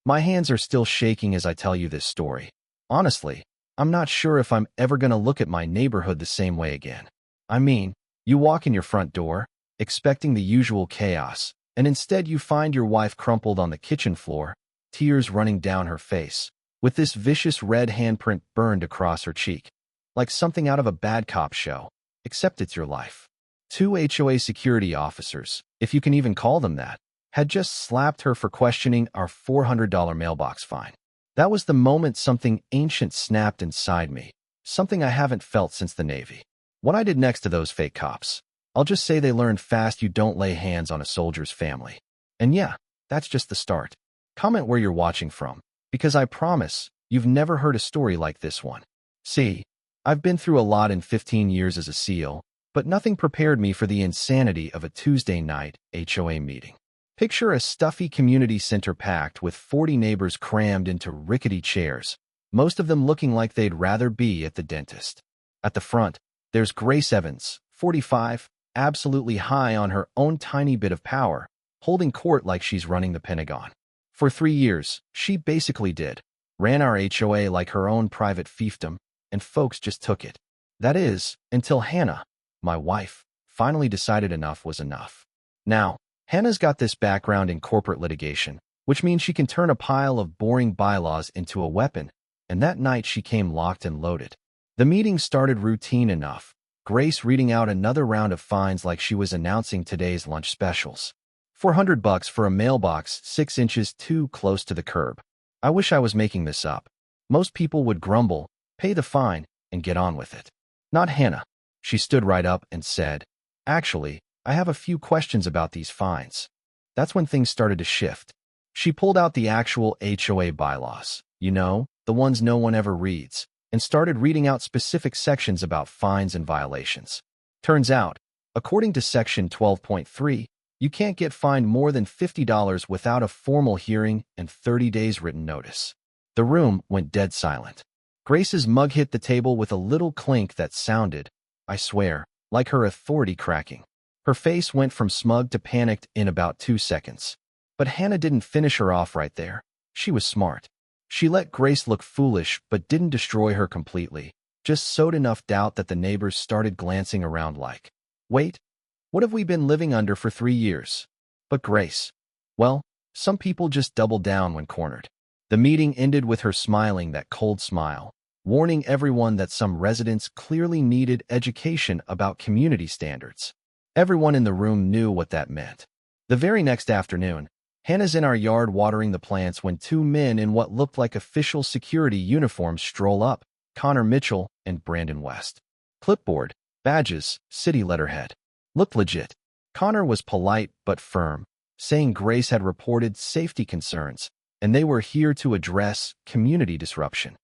My hands are still shaking as I tell you this story. Honestly, I'm not sure if I'm ever gonna look at my neighborhood the same way again. I mean, you walk in your front door, expecting the usual chaos, and instead you find your wife crumpled on the kitchen floor, tears running down her face, with this vicious red handprint burned across her cheek. Like something out of a bad cop show, except it's your life. Two HOA security officers, if you can even call them that, had just slapped her for questioning our $400 mailbox fine. That was the moment something ancient snapped inside me, something I haven't felt since the Navy. What I did next to those fake cops, I'll just say they learned fast you don't lay hands on a soldier's family. And yeah, that's just the start. Comment where you're watching from, because I promise you've never heard a story like this one. See, I've been through a lot in 15 years as a SEAL, but nothing prepared me for the insanity of a Tuesday night HOA meeting. Picture a stuffy community center packed with 40 neighbors crammed into rickety chairs, most of them looking like they'd rather be at the dentist. At the front, there's Grace Evans, 45, absolutely high on her own tiny bit of power, holding court like she's running the Pentagon. For 3 years, she basically ran our HOA like her own private fiefdom, and folks just took it. That is, until Hannah, my wife, finally decided enough was enough. Now, Hannah's got this background in corporate litigation, which means she can turn a pile of boring bylaws into a weapon, and that night she came locked and loaded. The meeting started routine enough, Grace reading out another round of fines like she was announcing today's lunch specials. $400 for a mailbox 6 inches too close to the curb. I wish I was making this up. Most people would grumble, pay the fine, and get on with it. Not Hannah. She stood right up and said, "Actually, I have a few questions about these fines." That's when things started to shift. She pulled out the actual HOA bylaws, the ones no one ever reads, and started reading out specific sections about fines and violations. Turns out, according to Section 12.3, you can't get fined more than $50 without a formal hearing and 30 days written notice. The room went dead silent. Grace's mug hit the table with a little clink that sounded, I swear, like her authority cracking. Her face went from smug to panicked in about 2 seconds. But Hannah didn't finish her off right there. She was smart. She let Grace look foolish but didn't destroy her completely, just sowed enough doubt that the neighbors started glancing around like, wait, what have we been living under for 3 years? But Grace, well, some people just double down when cornered. The meeting ended with her smiling that cold smile, warning everyone that some residents clearly needed education about community standards. Everyone in the room knew what that meant. The very next afternoon, Hannah's in our yard watering the plants when 2 men in what looked like official security uniforms stroll up, Connor Mitchell and Brandon West. Clipboard, badges, city letterhead. Looked legit. Connor was polite but firm, saying Grace had reported safety concerns, and they were here to address community disruption.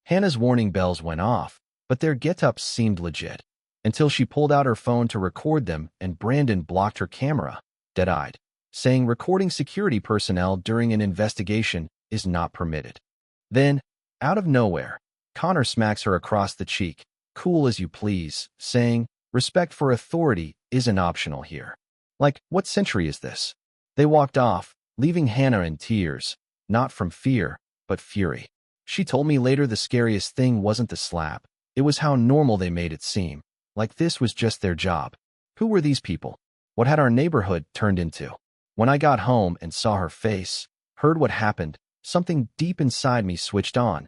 Hannah's warning bells went off, but their get-ups seemed legit, until she pulled out her phone to record them and Brandon blocked her camera, dead-eyed, saying recording security personnel during an investigation is not permitted. Then, out of nowhere, Connor smacks her across the cheek, cool as you please, saying, respect for authority isn't optional here. Like, what century is this? They walked off, leaving Hannah in tears, not from fear, but fury. She told me later the scariest thing wasn't the slap, it was how normal they made it seem, like this was just their job. Who were these people? What had our neighborhood turned into? When I got home and saw her face, heard what happened, something deep inside me switched on.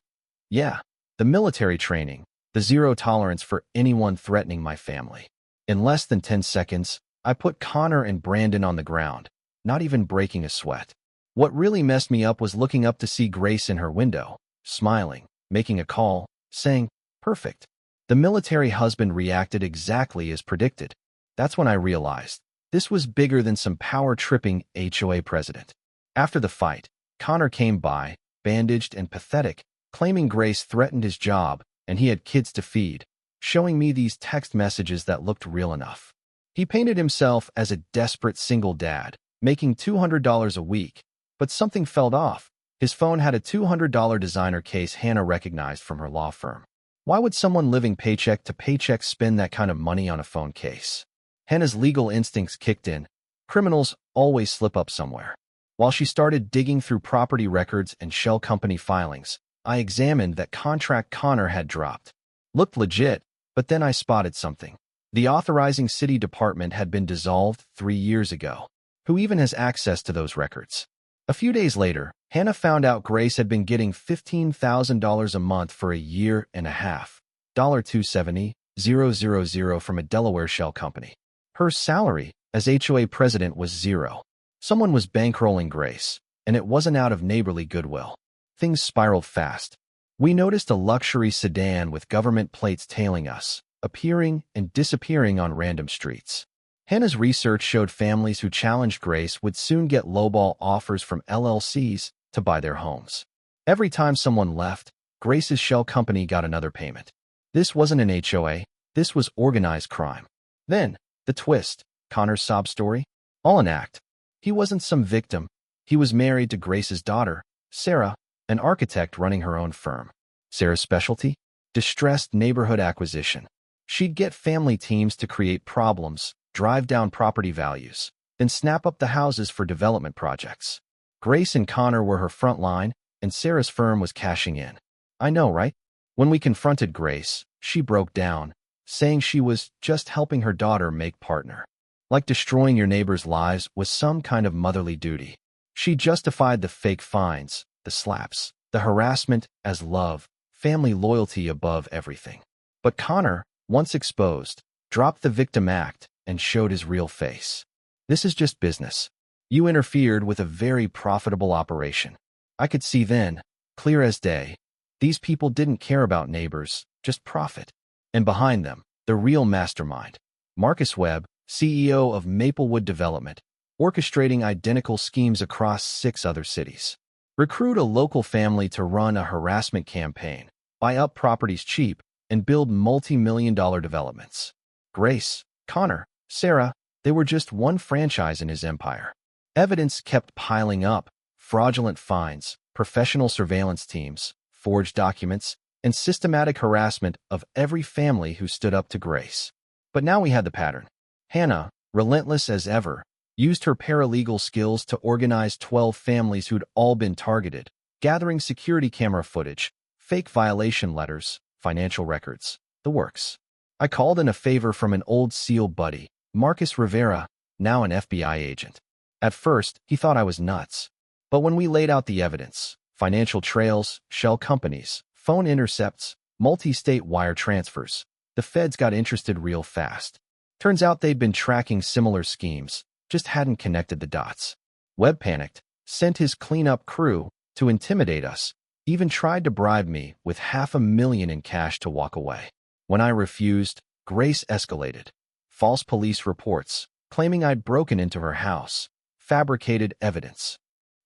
Yeah, the military training, the zero tolerance for anyone threatening my family. In less than 10 seconds, I put Connor and Brandon on the ground, not even breaking a sweat. What really messed me up was looking up to see Grace in her window, smiling, making a call, saying, perfect. The military husband reacted exactly as predicted. That's when I realized this was bigger than some power-tripping HOA president. After the fight, Connor came by, bandaged and pathetic, claiming Grace threatened his job and he had kids to feed, showing me these text messages that looked real enough. He painted himself as a desperate single dad, making $200 a week, but something felt off. His phone had a $200 designer case Hannah recognized from her law firm. Why would someone living paycheck to paycheck spend that kind of money on a phone case? Hannah's legal instincts kicked in. Criminals always slip up somewhere. While she started digging through property records and shell company filings, I examined that contract Connor had dropped. Looked legit, but then I spotted something. The authorizing city department had been dissolved 3 years ago. Who even has access to those records? A few days later, Hannah found out Grace had been getting $15,000 a month for a year and a half, $270,000 from a Delaware shell company. Her salary as HOA president was zero. Someone was bankrolling Grace, and it wasn't out of neighborly goodwill. Things spiraled fast. We noticed a luxury sedan with government plates tailing us, appearing and disappearing on random streets. Hannah's research showed families who challenged Grace would soon get lowball offers from LLCs to buy their homes. Every time someone left, Grace's shell company got another payment. This wasn't an HOA, this was organized crime. Then, the twist, Connor's sob story? All an act. He wasn't some victim. He was married to Grace's daughter, Sarah, an architect running her own firm. Sarah's specialty? Distressed neighborhood acquisition. She'd get family teams to create problems, drive down property values, then snap up the houses for development projects. Grace and Connor were her front line, and Sarah's firm was cashing in. I know, right? When we confronted Grace, she broke down, saying she was just helping her daughter make partner. Like destroying your neighbor's lives was some kind of motherly duty. She justified the fake fines, the slaps, the harassment as love, family loyalty above everything. But Connor, once exposed, dropped the victim act and showed his real face. This is just business. You interfered with a very profitable operation. I could see then, clear as day, these people didn't care about neighbors, just profit. And behind them, the real mastermind, Marcus Webb, CEO of Maplewood Development, orchestrating identical schemes across 6 other cities. Recruit a local family to run a harassment campaign, buy up properties cheap, and build multi-million-dollar developments. Grace, Connor, Sarah, they were just one franchise in his empire. Evidence kept piling up: fraudulent fines, professional surveillance teams, forged documents, and systematic harassment of every family who stood up to Grace. But now we had the pattern. Hannah, relentless as ever, used her paralegal skills to organize 12 families who'd all been targeted, gathering security camera footage, fake violation letters, financial records, the works. I called in a favor from an old SEAL buddy, Marcus Rivera, now an FBI agent. At first, he thought I was nuts. But when we laid out the evidence, financial trails, shell companies, phone intercepts, multi-state wire transfers, the feds got interested real fast. Turns out they'd been tracking similar schemes, just hadn't connected the dots. Webb panicked, sent his cleanup crew to intimidate us, even tried to bribe me with $500,000 in cash to walk away. When I refused, Grace escalated. False police reports, claiming I'd broken into her house, fabricated evidence.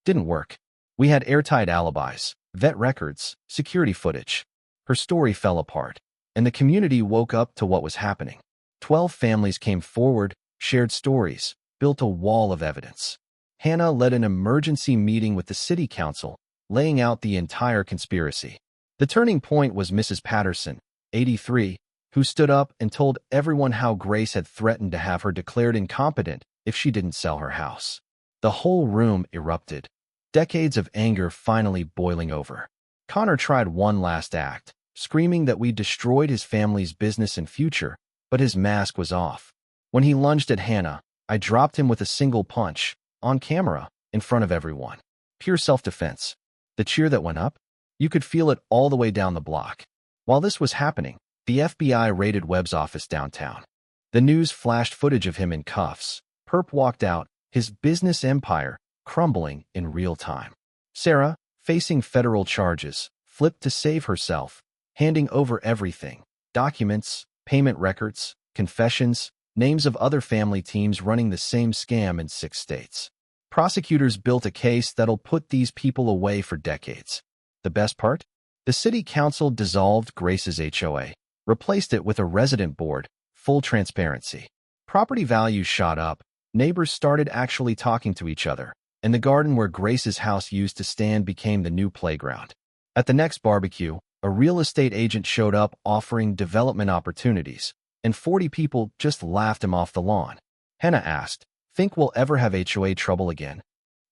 Didn't work. We had airtight alibis, vet records, security footage. Her story fell apart, and the community woke up to what was happening. 12 families came forward, shared stories, built a wall of evidence. Hannah led an emergency meeting with the city council, laying out the entire conspiracy. The turning point was Mrs. Patterson, 83, who stood up and told everyone how Grace had threatened to have her declared incompetent if she didn't sell her house. The whole room erupted, decades of anger finally boiling over. Connor tried one last act, screaming that we destroyed his family's business and future, but his mask was off. When he lunged at Hannah, I dropped him with a single punch, on camera, in front of everyone. Pure self-defense. The cheer that went up? You could feel it all the way down the block. While this was happening, the FBI raided Webb's office downtown. The news flashed footage of him in cuffs. Perp walked out, his business empire crumbling in real time. Sarah, facing federal charges, flipped to save herself, handing over everything: documents, payment records, confessions, names of other family teams running the same scam in 6 states. Prosecutors built a case that'll put these people away for decades. The best part? The city council dissolved Grace's HOA, replaced it with a resident board, full transparency. Property values shot up, neighbors started actually talking to each other, and the garden where Grace's house used to stand became the new playground. At the next barbecue, a real estate agent showed up offering development opportunities, and 40 people just laughed him off the lawn. Hannah asked, "Think we'll ever have HOA trouble again?"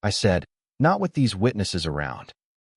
I said, Not with these witnesses around.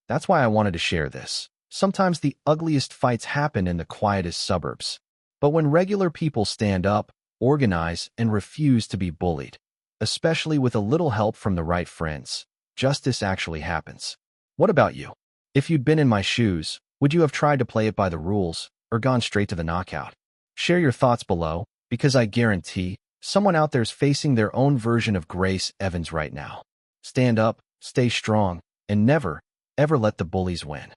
That's why I wanted to share this. Sometimes the ugliest fights happen in the quietest suburbs. But when regular people stand up, organize, and refuse to be bullied, especially with a little help from the right friends, justice actually happens. What about you? If you'd been in my shoes, would you have tried to play it by the rules or gone straight to the knockout? Share your thoughts below, because I guarantee someone out there's facing their own version of Grace Evans right now. Stand up, stay strong, and never, ever let the bullies win.